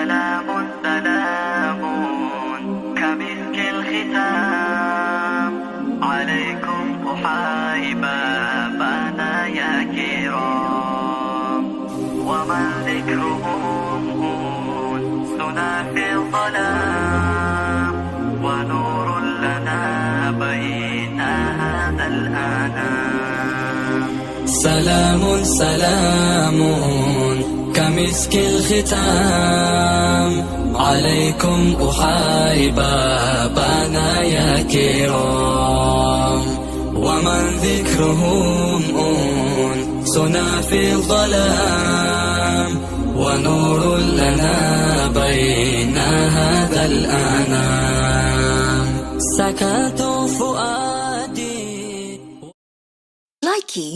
سلام سلام كمسك الختام عليكم أحايب بابانا يا كرام، ومن ذكرهم أنسنا في الظلام، ونور لنا بين هذا الأنام. سلام سلام كمسك الختام عليكم أحايب بابانا يا كرام، ومن ذكرهم أنسنا في الظلام، ونور لنا بين هذا الأنام. سكت فؤادي. Likey